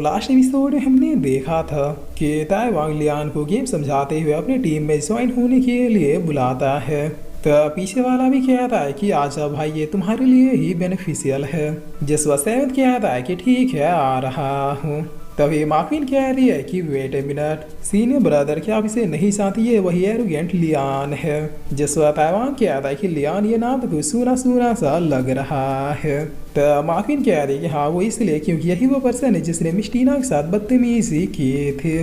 Last episode में हमने देखा था कि ताइवांग लियान को गेम समझाते हुए अपने टीम में ज्वाइन होने के लिए बुलाता है। तो पीछे वाला भी कहता है कि आजा भाई, ये तुम्हारे लिए ही बेनिफिशियल है। जिसवा सेवंथ कहता है कि ठीक है, आ रहा हूँ। तभी मार्किन कह रही है कि wait a minute, senior brother क्या आप इसे नहीं चाहती है? वही एरोगेंट लियान है। जिसवा ताइवान कहता है कि लियान, ये नाम तो कुछ सूना सूना सा लग रहा है। तो मार्किन कह रही है कि हाँ, वो इसलिए क्योंकि यही वो पर्सन है जिसने मिस्टीना के साथ बदतमीजी की थी।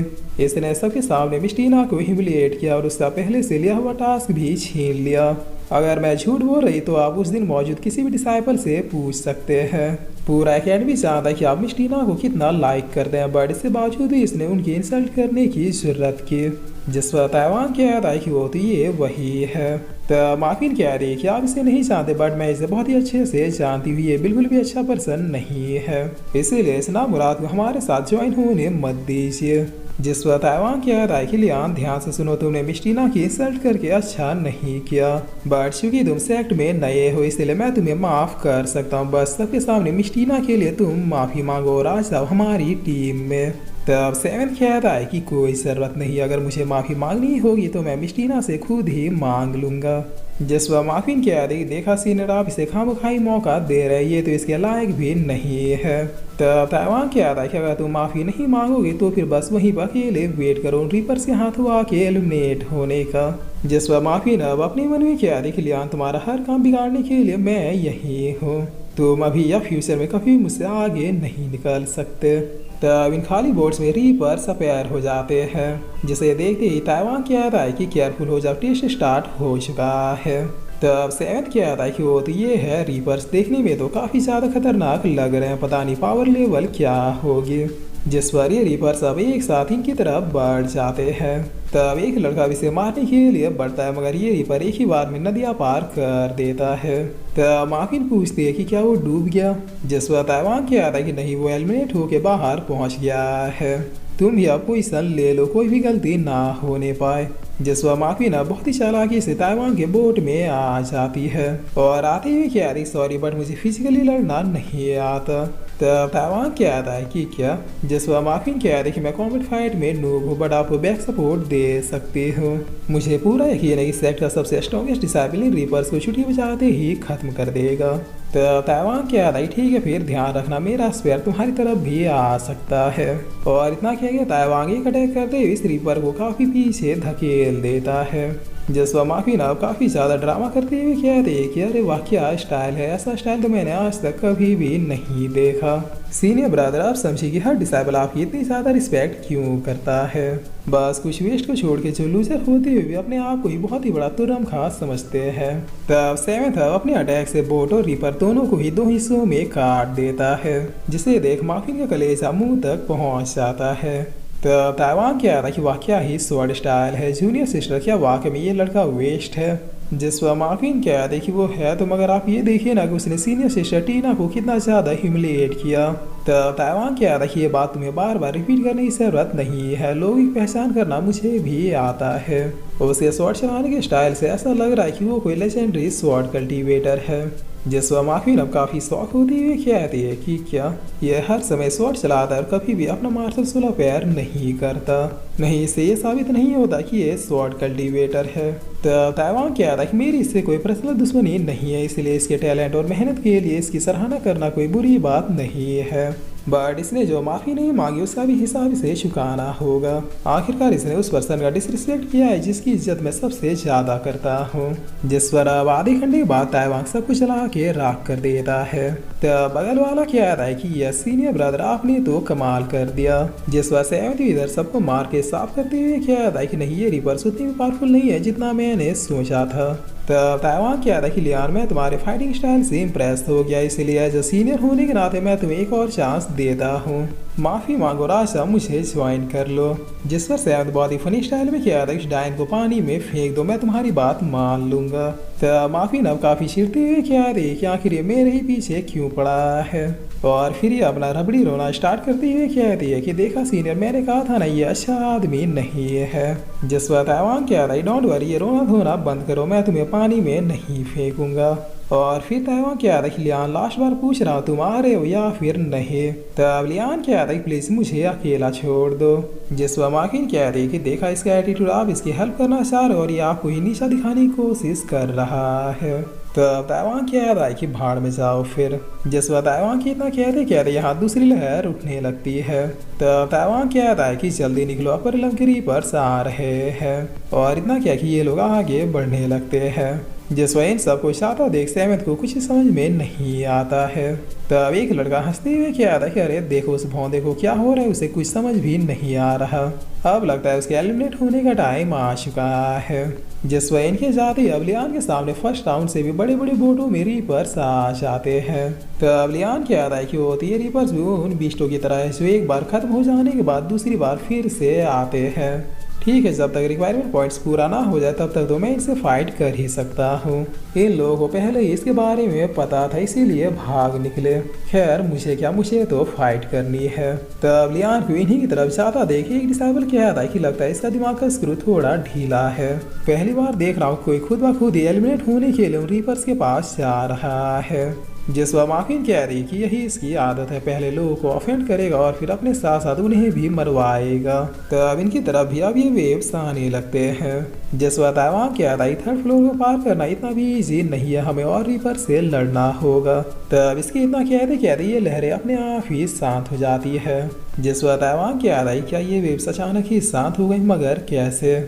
इसने सबके सामने मिस्टीना को ह्यूमिलिएट किया और उसका पहले से लिया हुआ टास्क भी छीन लिया। अगर मैं झूठ बोल रही तो आप उस दिन मौजूद किसी भी डिसाइपल से पूछ सकते हैं। पूरा एकेडमी जानता है कि आप मिस्टीना को कितना लाइक करते हैं, बट इसके बावजूद भी इसने उनकी इंसल्ट करने की जरूरत की। जिस पर ताइवान कहता है कि वो तो ये वही है। तो मार्किन कह रही है कि आप इसे नहीं जानते, बट मैं इसे बहुत ही अच्छे से जानती हूँ। ये बिल्कुल भी अच्छा पर्सन नहीं है, इसीलिए इस नामुराद को हमारे साथ ज्वाइन होने मत दीजिए। जिस पर ताइवान कहता है कि लियान, ध्यान से सुनो, तुमने मिस्टीना की इंसल्ट करके अच्छा नहीं किया, बट चूंकि तुम सेक्ट में नए हो इसलिए मैं तुम्हें माफ कर सकता हूँ। बस सबके सामने मिस्टीना के लिए तुम माफी मांगो और आज आओ हमारी टीम में। तब सेवन कहता है कि कोई जरूरत नहीं, अगर मुझे माफी मांगनी होगी तो मैं मिस्टीना से खुद ही मांग लूंगा। जिसवा माफिन कह रही, देखा सीनियर, आप इसे खामखाई मौका दे रही है तो इसके लायक भी नहीं है। तब ताइवान कहता है कि अगर तुम माफी नहीं मांगोगे तो फिर बस वहीं पर अकेले वेट करो रीपर से हाथ हुआ के एलिमिनेट होने का। जिसवा माफिन अब अपने मन में कह रही कि लियान, तुम्हारा हर काम बिगाड़ने के लिए मैं यही हूँ। तुम अभी या फ्यूचर में कभी मुझसे आगे नहीं निकल सकते। तब इन खाली बोर्ड्स में रीपर सपेयर हो जाते हैं, जिसे देखते ही ताइवान कहता है कि केयरफुल हो जाओ, टेस्ट स्टार्ट हो चुका है। तब सेवंथ कहता है कि वो तो ये है, रीपर्स देखने में तो काफ़ी ज़्यादा खतरनाक लग रहे हैं, पता नहीं पावर लेवल क्या होगी। जिस पर ये रीपर सब एक साथ इनकी तरफ बढ़ जाते हैं। तब एक लड़का भी इसे मारने के लिए बढ़ता है, मगर ये रीपर एक ही बार में नदियाँ पार कर देता है। तब मार्किन पूछती है कि क्या वो डूब गया? जिस पर ताइवान कहता है कि नहीं, वो एलिमिनेट होके बाहर पहुंच गया है। तुम भी अब पोजिशन ले लो, कोई भी गलती ना होने पाए। जिसवा मार्किन बहुत ही चालाकी से ताइवान के बोट में आ जाती है और आते हुए कह रही, सॉरी बट मुझे फिजिकली लड़ना नहीं आता। तब ताइवान कहता है कि क्या? जिसवा मार्किन कह रही कि मैं कॉम्बैट फाइट में नूब हूँ, बट आपको बैक सपोर्ट दे सकती हूँ। मुझे पूरा यकीन है कि सेक्ट का सबसे स्ट्रॉन्गेस्ट डिसाइबल इन रीपर्स को छुट्टी बजाते ही खत्म कर देगा। तो ताइवान कहता है ठीक है, फिर ध्यान रखना मेरा स्पेयर तुम्हारी तरफ भी आ सकता है। और इतना कह के ताइवान एक अटैक करते हुए इस रीपर को काफ़ी पीछे धकेल देता है। जिसवा मार्किन अब काफ़ी ज़्यादा ड्रामा करते हुए कहते हैं कि अरे वाह क्या स्टाइल है, ऐसा स्टाइल तो मैंने आज तक कभी भी नहीं देखा। सीनियर ब्रदर, आप समझिए कि हर डिसाइबल आपकी इतनी ज़्यादा रिस्पेक्ट क्यों करता है? बस कुछ वेस्ट को छोड़ के जो लूजर होते हुए भी अपने आप को ही बहुत ही बड़ा तुरम खास समझते हैं। तब सेवंथ अपने अटैक से बोट और रीपर दोनों को ही दो हिस्सों में काट देता है, जिसे देख मार्किन का कलेजा मुंह तक पहुंच जाता है। तो ताइवान कह रहा कि वाह क्या ही स्वॉर्ड स्टाइल है, जूनियर सिस्टर, क्या वाकई में ये लड़का वेस्ट है? जिस पर मार्किन कह रही कि वो है तो, मगर आप ये देखिए ना कि उसने सीनियर सिस्टर टीना को कितना ज़्यादा ह्यूमिलिएट किया। तो ताइवान कह रहा कि ये बात तुम्हें बार बार रिपीट करने की जरूरत नहीं है, लोगों की पहचान करना मुझे भी आता है। उसे स्वॉर्ड चलाने के स्टाइल से ऐसा लग रहा है कि वो कोई लेजेंडरी स्वॉर्ड कल्टिवेटर है। जिस पर मार्किन अब काफ़ी शौक होती हुई कहती है कि क्या ये हर समय स्वॉर्ड चलाता है और कभी भी अपना मार्शल सोलह पैर नहीं करता? नहीं, इससे ये साबित नहीं होता कि ये स्वॉर्ड कल्टिवेटर है। तो ताइवान कह रहा है कि मेरी इससे कोई पर्सनल दुश्मनी नहीं है, इसलिए इसके टैलेंट और मेहनत के लिए इसकी सराहना करना कोई बुरी बात नहीं है, बट इसने जो माफ़ी नहीं मांगी उसका भी हिसाब इसे चुकाना होगा। आखिरकार इसने उस पर्सन का डिसरिस्पेक्ट किया है जिसकी इज्जत मैं सबसे ज़्यादा करता हूँ। जिस पर अब आधे घंटे के बाद ताइवान सब कुछ चला के राख कर देता है। तो बगल वाला कह रहा है कि यह सीनियर ब्रदर, आपने तो कमाल कर दिया। जिस पर सेवंथ इधर सबको मार के साफ करते हुए कह रहा है कि नहीं, ये रीपर्स उतनी पावरफुल नहीं है जितना मैंने सोचा था। तब ताइवान कह रहा कि लियान, मैं तुम्हारे फाइटिंग स्टाइल से इम्प्रेस हो गया, इसलिए एज अ सीनियर होने के नाते मैं तुम्हें एक और चांस देता हूँ। माफ़ी मांगो राजा, मुझे ज्वाइन कर लो। जिस पर सेवंथ बहुत ही फनी स्टाइल में कह रहा है डायन को पानी में फेंक दो, मैं तुम्हारी बात मान लूंगा। तो माफ़ी अब काफ़ी चिढ़ते हुए कह रही कि आखिर ये मेरे ही पीछे क्यों पड़ा है, और फिर ये अपना रबड़ी रोना स्टार्ट करते हुए कहती है कि देखा सीनियर, मैंने कहा था ना ये अच्छा आदमी नहीं है। जिस पर ताइवान कह रहा है डोंट वरी, ये रोना धोना बंद करो, मैं तुम्हें पानी में नहीं फेंकूंगा। और फिर तैवान क्या था कि लियान लास्ट बार पूछ रहा हूँ तुम आ रहे हो या फिर नहीं। तब लियान क्या था कि प्लीज मुझे अकेला छोड़ दो। जिसवा माकिन कह रही कि देखा इसका एटीट्यूड, आप इसकी हेल्प करना चाह रहे हो और ये आपको ही नीचा दिखाने की कोशिश कर रहा है। तब ताइवान कह रहा है कि भाड़ में जाओ फिर। जिसवा ताइवान की इतना कहते यहाँ दूसरी लहर उठने लगती है। तब ताइवान कह रहा है कि जल्दी निकलो, अपर लंग रीपर्स आ रहे हैं। और इतना क्या कि ये लोग आगे बढ़ने लगते हैं। जिसवा इन सबको चाहता देख सहमत को कुछ समझ में नहीं आता है। तब एक लड़का हंसते हुए क्या आता कि अरे देखो उस भौंदे को क्या हो रहा है, उसे कुछ समझ भी नहीं आ रहा। अब लगता है उसके एलिमिनेट होने का टाइम आ चुका है। जिसवा इनके जाते अब लियान के सामने फर्स्ट राउंड से भी बड़े बड़े बोटों में रीपर्स आ जाते हैं। तब लियान क्या आता है कि वो होती है रीपर्स भी उन बीस्टों की तरह है जो एक बार खत्म हो जाने के बाद दूसरी बार फिर से आते हैं। ठीक है, जब तक रिक्वायरमेंट पॉइंट्स पूरा ना हो जाए तब तक तो मैं इनसे फाइट कर ही सकता हूँ। इन लोगों को पहले ही इसके बारे में पता था, इसीलिए भाग निकले। खैर मुझे क्या, मुझे तो फाइट करनी है। तब लियान को इन्हीं की तरफ जाता देखिए एक डिसाइबल क्या था कि लगता है इसका दिमाग का स्क्रू थोड़ा ढीला है। पहली बार देख रहा हूँ कोई खुद ब खुद ही एलिमिनेट होने के लिए रीपर्स के पास जा रहा है। जिसवा माकिन कह रही कि यही इसकी आदत है, पहले लोगों को ऑफेंड करेगा और फिर अपने साथ साथ उन्हें भी मरवाएगा। तब इनकी तरफ भी अब ये वेव्स आने लगते हैं। जिसवा ताइवान कह रही थर्ड फ्लोर को पार करना इतना भी इजी नहीं है, हमें और रीपर से लड़ना होगा। तब इसकी इतना कहते ये लहरें अपने आप ही शांत हो जाती है। जिसवा ताइवान कह रही क्या ये वेव्स अचानक ही शांत हो गई, मगर कैसे।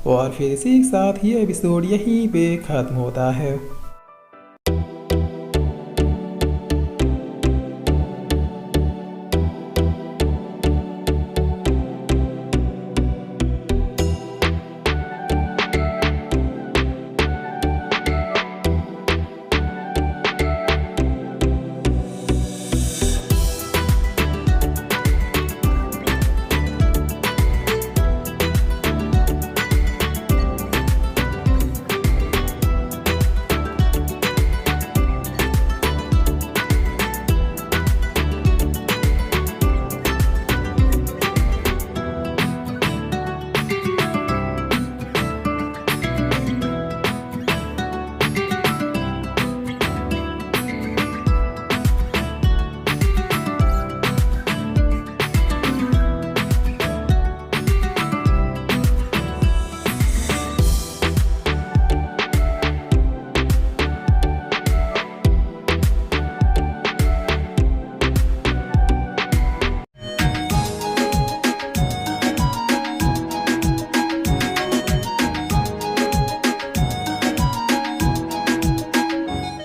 और फिर इसी के साथ ये एपिसोड यहीं पे खत्म होता है।